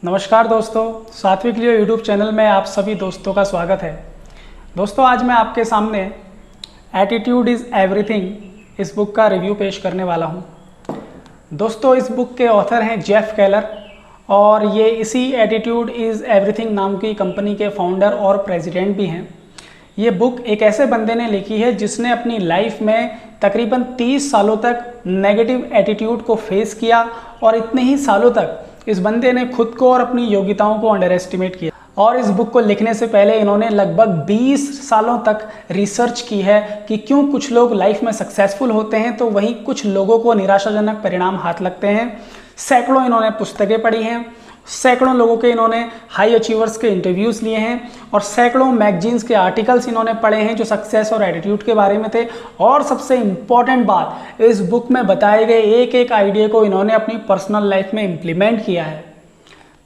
नमस्कार दोस्तों, सात्विक लियो यूट्यूब चैनल में आप सभी दोस्तों का स्वागत है। दोस्तों, आज मैं आपके सामने एटीट्यूड इज़ एवरीथिंग इस बुक का रिव्यू पेश करने वाला हूं। दोस्तों, इस बुक के ऑथर हैं जेफ केलर और ये इसी एटीट्यूड इज़ एवरीथिंग नाम की कंपनी के फाउंडर और प्रेसिडेंट भी हैं। ये बुक एक ऐसे बंदे ने लिखी है जिसने अपनी लाइफ में तकरीबन 30 सालों तक नेगेटिव एटीट्यूड को फेस किया और इतने ही सालों तक इस बंदे ने खुद को और अपनी योग्यताओं को अंडर एस्टिमेट किया। और इस बुक को लिखने से पहले इन्होंने लगभग 20 सालों तक रिसर्च की है कि क्यों कुछ लोग लाइफ में सक्सेसफुल होते हैं तो वहीं कुछ लोगों को निराशाजनक परिणाम हाथ लगते हैं। सैकड़ों इन्होंने पुस्तकें पढ़ी हैं, सैकड़ों लोगों के इन्होंने हाई अचीवर्स के इंटरव्यूज़ लिए हैं और सैकड़ों मैगजीन्स के आर्टिकल्स इन्होंने पढ़े हैं जो सक्सेस और एटीट्यूड के बारे में थे। और सबसे इम्पॉर्टेंट बात, इस बुक में बताए गए एक एक आइडिया को इन्होंने अपनी पर्सनल लाइफ में इम्प्लीमेंट किया है।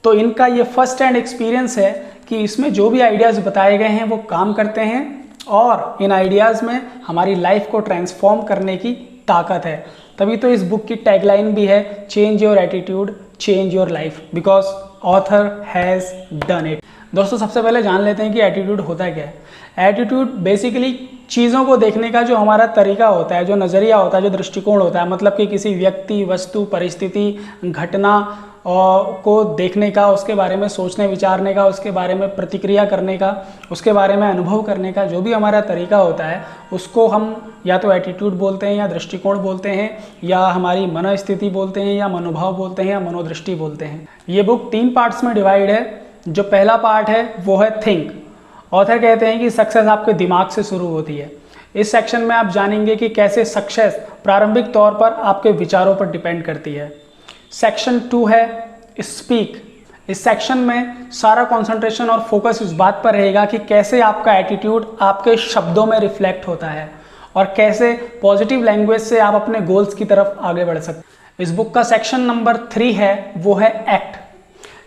तो इनका ये फर्स्ट हैंड एक्सपीरियंस है कि इसमें जो भी आइडियाज़ बताए गए हैं वो काम करते हैं और इन आइडियाज़ में हमारी लाइफ को ट्रांसफॉर्म करने की ताकत है। तभी तो इस बुक की टैगलाइन भी है, change your attitude change your life, because author has done it. दोस्तों, सबसे पहले जान लेते हैं कि एटीट्यूड होता क्या है। एटीट्यूड बेसिकली चीज़ों को देखने का जो हमारा तरीका होता है, जो नज़रिया होता है, जो दृष्टिकोण होता है, मतलब कि किसी व्यक्ति, वस्तु, परिस्थिति, घटना को देखने का, उसके बारे में सोचने विचारने का, उसके बारे में प्रतिक्रिया करने का, उसके बारे में अनुभव करने का जो भी हमारा तरीका होता है उसको हम या तो एटीट्यूड बोलते हैं या दृष्टिकोण बोलते हैं या हमारी मनोस्थिति बोलते हैं या मनोभाव बोलते हैं या मनोदृष्टि बोलते हैं। ये बुक 3 पार्ट्स में डिवाइड है। जो पहला पार्ट है वो है थिंक। ऑथर कहते हैं कि सक्सेस आपके दिमाग से शुरू होती है। इस सेक्शन में आप जानेंगे कि कैसे सक्सेस प्रारंभिक तौर पर आपके विचारों पर डिपेंड करती है। सेक्शन 2 है स्पीक। इस सेक्शन में सारा कंसंट्रेशन और फोकस इस बात पर रहेगा कि कैसे आपका एटीट्यूड आपके शब्दों में रिफ्लेक्ट होता है और कैसे पॉजिटिव लैंग्वेज से आप अपने गोल्स की तरफ आगे बढ़ सकते हैं। इस बुक का सेक्शन नंबर 3 है वो है एक्ट।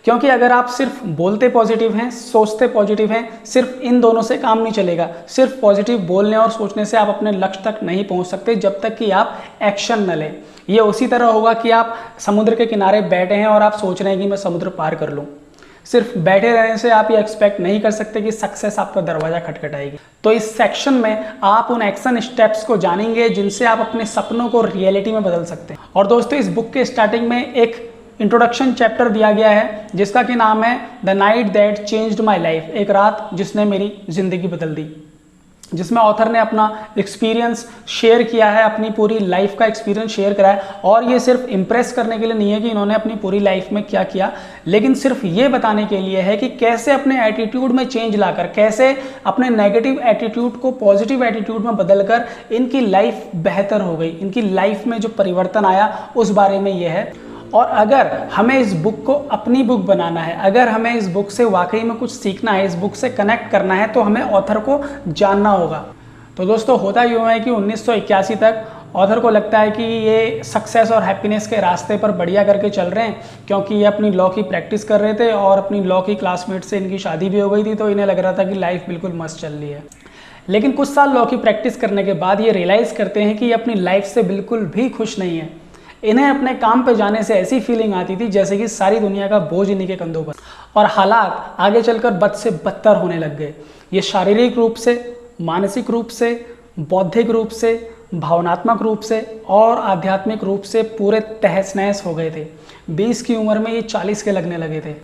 क्योंकि अगर आप सिर्फ बोलते पॉजिटिव हैं, सोचते पॉजिटिव हैं, सिर्फ इन दोनों से काम नहीं चलेगा। सिर्फ पॉजिटिव बोलने और सोचने से आप अपने लक्ष्य तक नहीं पहुंच सकते जब तक कि आप एक्शन न लें। ये उसी तरह होगा कि आप समुद्र के किनारे बैठे हैं और आप सोच रहे हैं कि मैं समुद्र पार कर लूं। सिर्फ बैठे रहने से आप ये एक्सपेक्ट नहीं कर सकते कि सक्सेस आपका दरवाजा खटखटाएगी। तो इस सेक्शन में आप उन एक्शन स्टेप्स को जानेंगे जिनसे आप अपने सपनों को रियलिटी में बदल सकते हैं। और दोस्तों, इस बुक के स्टार्टिंग में एक इंट्रोडक्शन चैप्टर दिया गया है जिसका कि नाम है the night that changed my life, एक रात जिसने मेरी जिंदगी बदल दी, जिसमें ऑथर ने अपना एक्सपीरियंस शेयर किया है, अपनी पूरी लाइफ का एक्सपीरियंस शेयर करा है। और ये सिर्फ इम्प्रेस करने के लिए नहीं है कि इन्होंने अपनी पूरी लाइफ में क्या किया, लेकिन सिर्फ ये बताने के लिए है कि कैसे अपने एटीट्यूड में चेंज लाकर, कैसे अपने नेगेटिव एटीट्यूड को पॉजिटिव एटीट्यूड में बदलकर इनकी लाइफ बेहतर हो गई, इनकी लाइफ में जो परिवर्तन आया उस बारे में ये है। और अगर हमें इस बुक को अपनी बुक बनाना है, अगर हमें इस बुक से वाकई में कुछ सीखना है, इस बुक से कनेक्ट करना है, तो हमें ऑथर को जानना होगा। तो दोस्तों, होता यूँ है कि 1981 तक ऑथर को लगता है कि ये सक्सेस और हैप्पीनेस के रास्ते पर बढ़िया करके चल रहे हैं, क्योंकि ये अपनी लॉ की प्रैक्टिस कर रहे थे और अपनी लॉ की क्लासमेट से इनकी शादी भी हो गई थी, तो इन्हें लग रहा था कि लाइफ बिल्कुल मस्त चल रही है। लेकिन कुछ साल लॉ की प्रैक्टिस करने के बाद ये रियलाइज़ करते हैं कि ये अपनी लाइफ से बिल्कुल भी खुश नहीं है। इन्हें अपने काम पे जाने से ऐसी फीलिंग आती थी जैसे कि सारी दुनिया का बोझ इन्हीं के कंधों पर, और हालात आगे चलकर बद से बदतर होने लग गए। ये शारीरिक रूप से, मानसिक रूप से, बौद्धिक रूप से, भावनात्मक रूप से और आध्यात्मिक रूप से पूरे तहस नहस हो गए थे। 20 की उम्र में ये 40 के लगने लगे थे।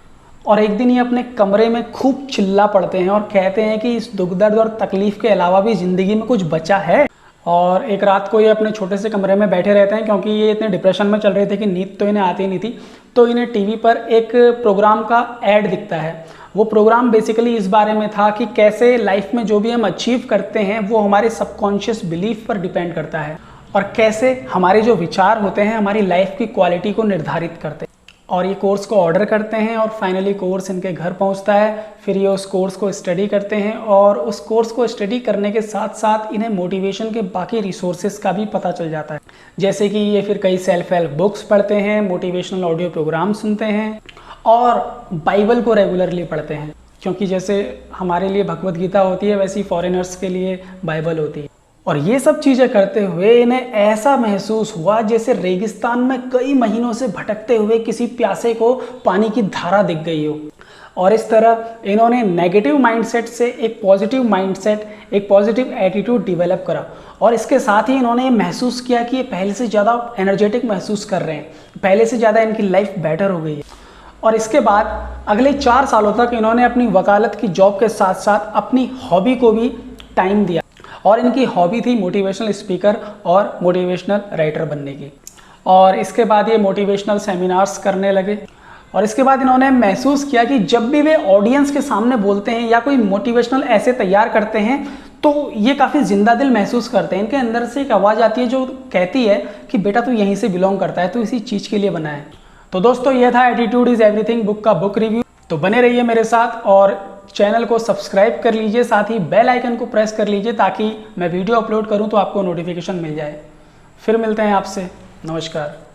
और एक दिन ये अपने कमरे में खूब चिल्ला पड़ते हैं और कहते हैं कि इस दुख दर्द और तकलीफ के अलावा भी ज़िंदगी में कुछ बचा है। और एक रात को ये अपने छोटे से कमरे में बैठे रहते हैं, क्योंकि ये इतने डिप्रेशन में चल रहे थे कि नींद तो इन्हें आती नहीं थी। तो इन्हें टीवी पर एक प्रोग्राम का ऐड दिखता है। वो प्रोग्राम बेसिकली इस बारे में था कि कैसे लाइफ में जो भी हम अचीव करते हैं वो हमारे सबकॉन्शियस बिलीफ पर डिपेंड करता है और कैसे हमारे जो विचार होते हैं हमारी लाइफ की क्वालिटी को निर्धारित करते हैं। और ये कोर्स को ऑर्डर करते हैं और फाइनली कोर्स इनके घर पहुंचता है। फिर ये उस कोर्स को स्टडी करते हैं और उस कोर्स को स्टडी करने के साथ साथ इन्हें मोटिवेशन के बाकी रिसोर्सेज का भी पता चल जाता है, जैसे कि ये फिर कई सेल्फ हेल्प बुक्स पढ़ते हैं, मोटिवेशनल ऑडियो प्रोग्राम सुनते हैं और बाइबल को रेगुलरली पढ़ते हैं, क्योंकि जैसे हमारे लिए भगवत गीता होती है वैसी फॉरेनर्स के लिए बाइबल होती है। और ये सब चीज़ें करते हुए इन्हें ऐसा महसूस हुआ जैसे रेगिस्तान में कई महीनों से भटकते हुए किसी प्यासे को पानी की धारा दिख गई हो। और इस तरह इन्होंने नेगेटिव माइंडसेट से एक पॉजिटिव माइंडसेट, एक पॉजिटिव एटीट्यूड डेवलप करा। और इसके साथ ही इन्होंने महसूस किया कि ये पहले से ज़्यादा एनर्जेटिक महसूस कर रहे हैं, पहले से ज़्यादा इनकी लाइफ बेटर हो गई है। और इसके बाद अगले 4 सालों तक इन्होंने अपनी वकालत की जॉब के साथ साथ अपनी हॉबी को भी टाइम दिया। और इनकी हॉबी थी मोटिवेशनल स्पीकर और मोटिवेशनल राइटर बनने की। और इसके बाद ये मोटिवेशनल सेमिनार्स करने लगे। और इसके बाद इन्होंने महसूस किया कि जब भी वे ऑडियंस के सामने बोलते हैं या कोई मोटिवेशनल ऐसे तैयार करते हैं तो ये काफ़ी जिंदा दिल महसूस करते हैं। इनके अंदर से एक आवाज़ आती है जो कहती है कि बेटा तू यहीं से बिलोंग करता है, तू इसी चीज़ के लिए बना है। तो दोस्तों ये था एटीट्यूड इज़ एवरीथिंग बुक का बुक रिव्यू। तो बने रहिए मेरे साथ और चैनल को सब्सक्राइब कर लीजिए, साथ ही बेल आइकन को प्रेस कर लीजिए ताकि मैं वीडियो अपलोड करूं तो आपको नोटिफिकेशन मिल जाए। फिर मिलते हैं आपसे। नमस्कार।